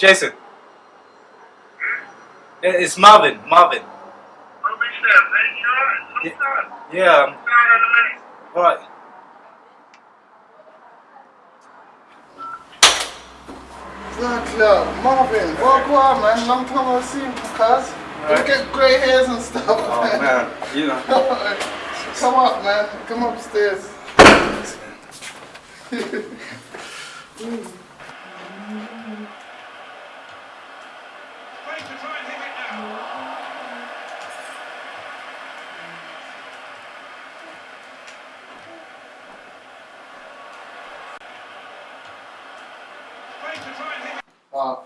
Jason. It's Marvin. Yeah. Alright. Marvin, well, go on, man. Long time no see, cuz. You get grey hairs and stuff. Oh, man. You know. Come up, man. Come upstairs.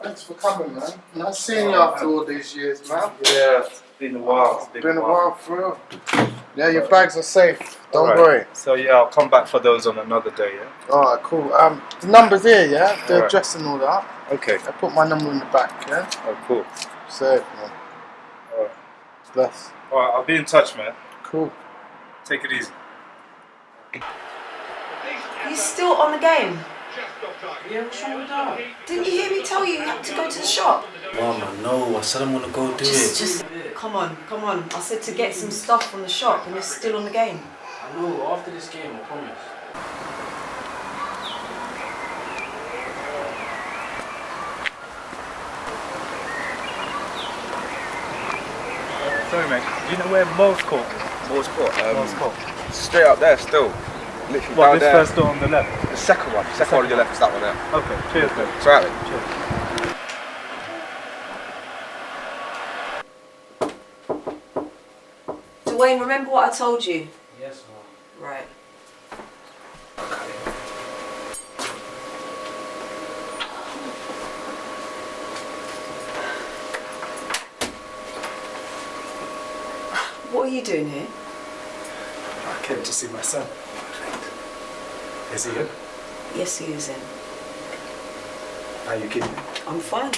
Thanks for coming, man. Not seeing you after all these years, man. Yeah, it's been a while. It's been a while, for real. Yeah, your bags are safe. Don't worry. So yeah, I'll come back for those on another day, yeah? Alright, cool. The number's here, yeah? The address and all that. Okay. I put my number in the back, yeah? Oh, cool. Safe, man. Alright. Bless. Alright, I'll be in touch, man. Cool. Take it easy. Are you still on the game? Yeah, what's wrong with that? Didn't you hear me tell you had to go to the shop? Mama, no, I said I'm gonna go do it. Just, come on. I said to get some stuff from the shop and you're still on the game. I know, after this game, I promise. Sorry, mate. Do you know where Moore's Court is? Moore's Court? Moore's Court. Straight up there still. Literally What, down this there. first door on the left? The second one. Second one on your left is that one there. Okay, cheers, mate. It's alright, mate. Cheers. Dwayne, remember what I told you? Yes, Mom. Right. What are you doing here? I came to see my son. Is he in? Yes, he is in. Are you kidding me? I'm fine.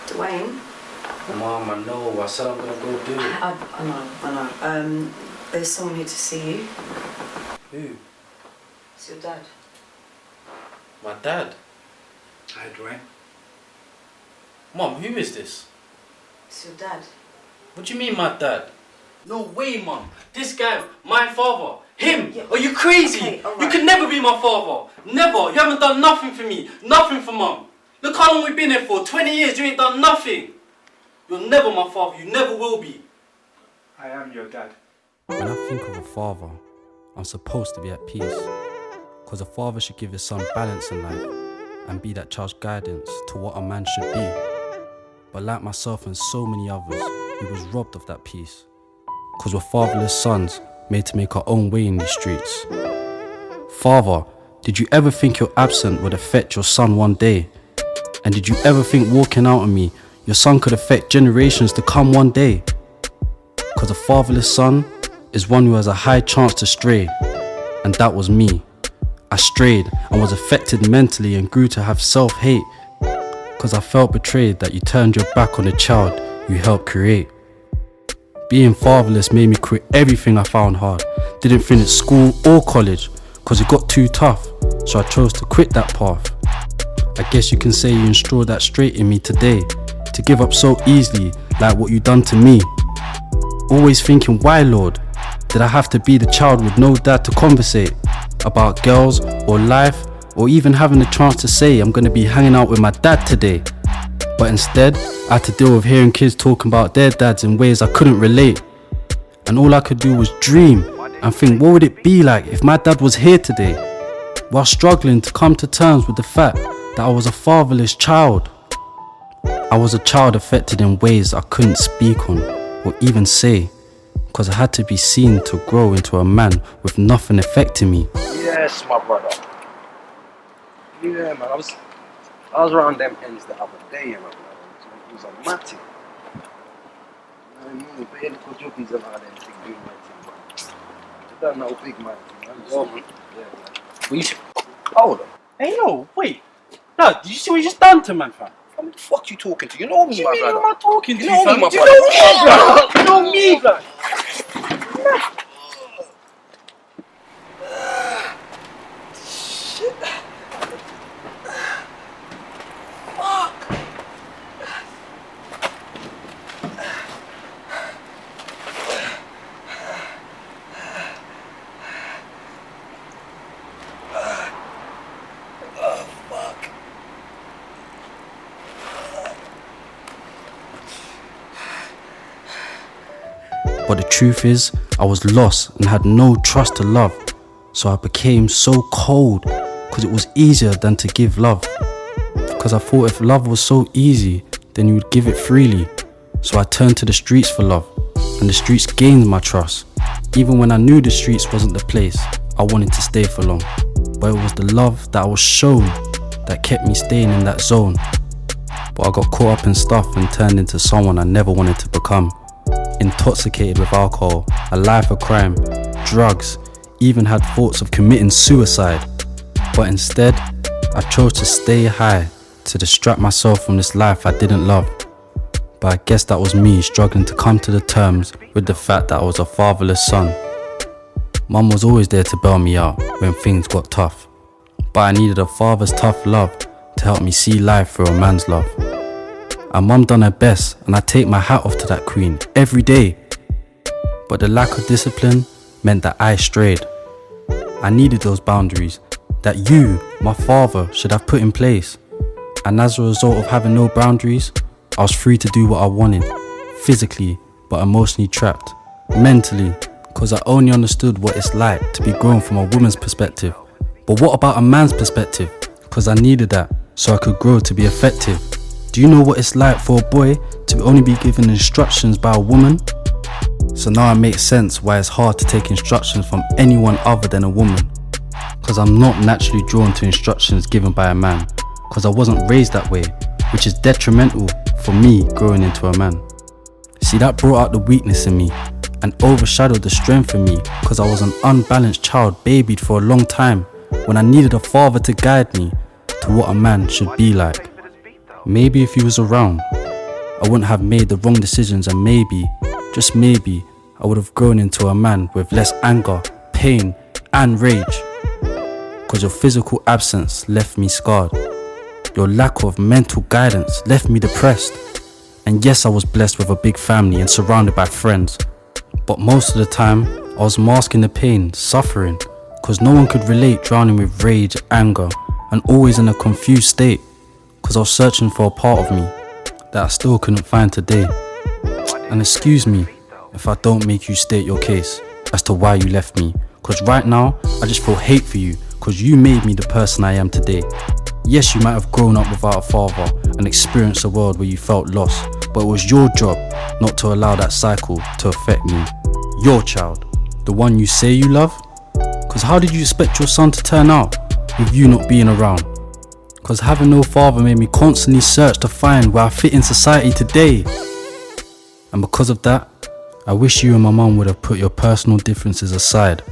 Dwayne? Mom, I know, I said I'm gonna go do it. I know. There's someone here to see you. Who? It's your dad. My dad? Hi, Dwayne. Mom, who is this? It's your dad. What do you mean, my dad? No way, Mom. This guy, my father. Him! Yeah. Are you crazy? Okay, all right. You can never be my father. Never. You haven't done nothing for me. Nothing for Mom. Look how long we've been here for. 20 years. You ain't done nothing. You're never my father. You never will be. I am your dad. When I think of a father, I'm supposed to be at peace. Because a father should give his son balance in life and be that child's guidance to what a man should be. But like myself and so many others, we was robbed of that peace. Because we're fatherless sons made to make our own way in these streets. Father, did you ever think your absence would affect your son one day? And did you ever think walking out on me, your son could affect generations to come one day? Because a fatherless son is one who has a high chance to stray, and that was me. I strayed and was affected mentally and grew to have self-hate, because I felt betrayed that you turned your back on the child you helped create. Being fatherless made me quit everything I found hard. Didn't finish school or college, because it got too tough, so I chose to quit that path. I guess you can say you installed that straight in me today, to give up so easily like what you done to me. Always thinking, why Lord, did I have to be the child with no dad to conversate about girls or life, or even having the chance to say I'm gonna be hanging out with my dad today? But instead, I had to deal with hearing kids talking about their dads in ways I couldn't relate. And all I could do was dream and think, what would it be like if my dad was here today? While struggling to come to terms with the fact that I was a fatherless child. I was a child affected in ways I couldn't speak on or even say, because I had to be seen to grow into a man with nothing affecting me. Yes, my brother. Yeah, man. I was around them ends the other day, my brother. It was a matty. But yeah, little jobbies and all them things doing my thing, but I don't know, big man. Yeah, man. Hold on. Hey, yo, wait. No, did you see what you just done to man, fam? Who the fuck you talking to? You know me, my brother. Who am I talking to, You know me, fam? my You brother. know me, blood. You know me, blood. But the truth is, I was lost and had no trust to love. So I became so cold, cause it was easier than to give love. Cause I thought if love was so easy, then you would give it freely. So I turned to the streets for love, and the streets gained my trust. Even when I knew the streets wasn't the place I wanted to stay for long. But it was the love that I was shown that kept me staying in that zone. But I got caught up in stuff and turned into someone I never wanted to become. Intoxicated with alcohol, a life of crime, drugs, even had thoughts of committing suicide. But instead, I chose to stay high to distract myself from this life I didn't love. But I guess that was me struggling to come to the terms with the fact that I was a fatherless son. Mum was always there to bail me out when things got tough. But I needed a father's tough love to help me see life through a man's love. And Mum done her best, and I take my hat off to that queen every day. But the lack of discipline meant that I strayed. I needed those boundaries that you, my father, should have put in place. And as a result of having no boundaries, I was free to do what I wanted, physically but emotionally trapped, mentally, cause I only understood what it's like to be grown from a woman's perspective. But what about a man's perspective? Cause I needed that so I could grow to be effective. Do you know what it's like for a boy to only be given instructions by a woman? So now it makes sense why it's hard to take instructions from anyone other than a woman. Cause I'm not naturally drawn to instructions given by a man. Cause I wasn't raised that way, which is detrimental for me growing into a man. See, that brought out the weakness in me and overshadowed the strength in me, cause I was an unbalanced child babied for a long time when I needed a father to guide me to what a man should be like. Maybe if he was around, I wouldn't have made the wrong decisions, and maybe, just maybe, I would have grown into a man with less anger, pain and rage. Cause your physical absence left me scarred. Your lack of mental guidance left me depressed. And yes, I was blessed with a big family and surrounded by friends. But most of the time, I was masking the pain, suffering, cause no one could relate, drowning with rage, anger, and always in a confused state. Cause I was searching for a part of me that I still couldn't find today. And excuse me if I don't make you state your case as to why you left me. Cause right now, I just feel hate for you, cause you made me the person I am today. Yes, you might have grown up without a father and experienced a world where you felt lost, but it was your job not to allow that cycle to affect me. Your child, the one you say you love. Cause how did you expect your son to turn out with you not being around? Cause having no father made me constantly search to find where I fit in society today. And because of that, I wish you and my mum would have put your personal differences aside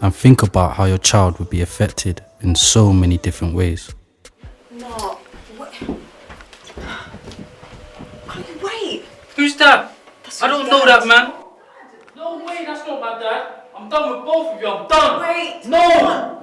and think about how your child would be affected in so many different ways. No, wait. Who's that? That's I your don't know dad. that, man. No way, that's not my dad. I'm done with both of you, I'm done. Wait. No!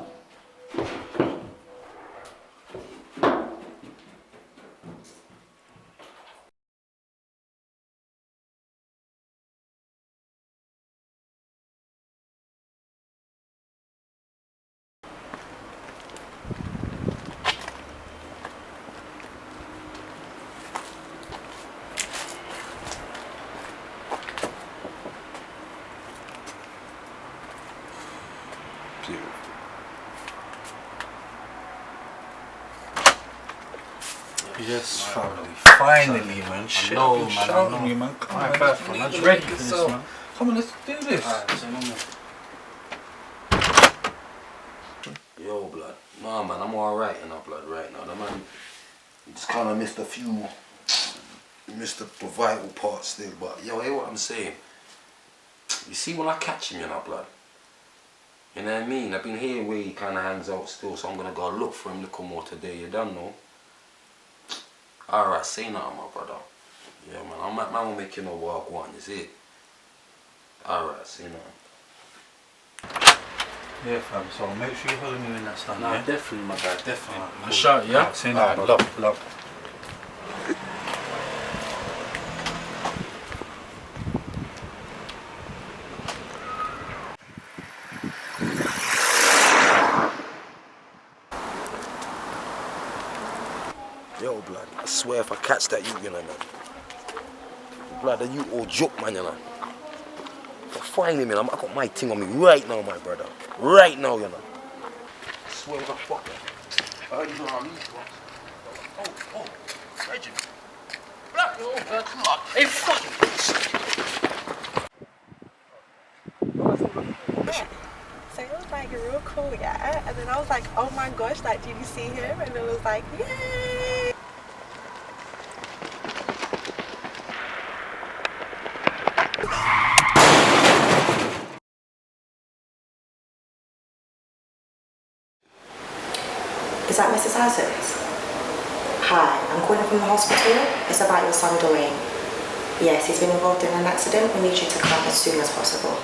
Yes, finally, man. Shit, know, you're man, I shouting know. me, man. Come on, Alright, let's first, man, make I'm it ready work for this, yourself. man. Come on, let's do this. Yo, blood. Nah, man, I'm alright in our blood right now. The man just kind of missed the vital part still. But yo, hear what I'm saying? You see, when I catch him in our blood, you know what I mean? I've been hearing where he kind of hangs out still, so I'm gonna go look for him a little more today. You don't know. Alright, say nothing, my brother. Yeah, man, man will make you know what I want, you see? Alright, say nothing. Yeah, fam, so make sure you hold me when that's done, Nah, yeah? definitely, my guy, definitely. Cool. I'll shout, yeah? Alright, say nothing. Alright, Pull up. Yo, blood, I swear if I catch that you know, man. Blood, that you all joke, man, you know. But finally, man, I got my thing on me right now, my brother. Right now, you know. I swear what the fuck, man. I heard you doing on these ones. Oh, Reggie. Blood, yo, blood, come on. Hey, fuck. So it was like real cool, yeah. And then I was like, oh my gosh, like, did you see him? And it was like, yay! Is that Mrs. Hazard's? Hi, I'm calling from the hospital. It's about your son, Dwayne. Yes, he's been involved in an accident. We need you to come as soon as possible.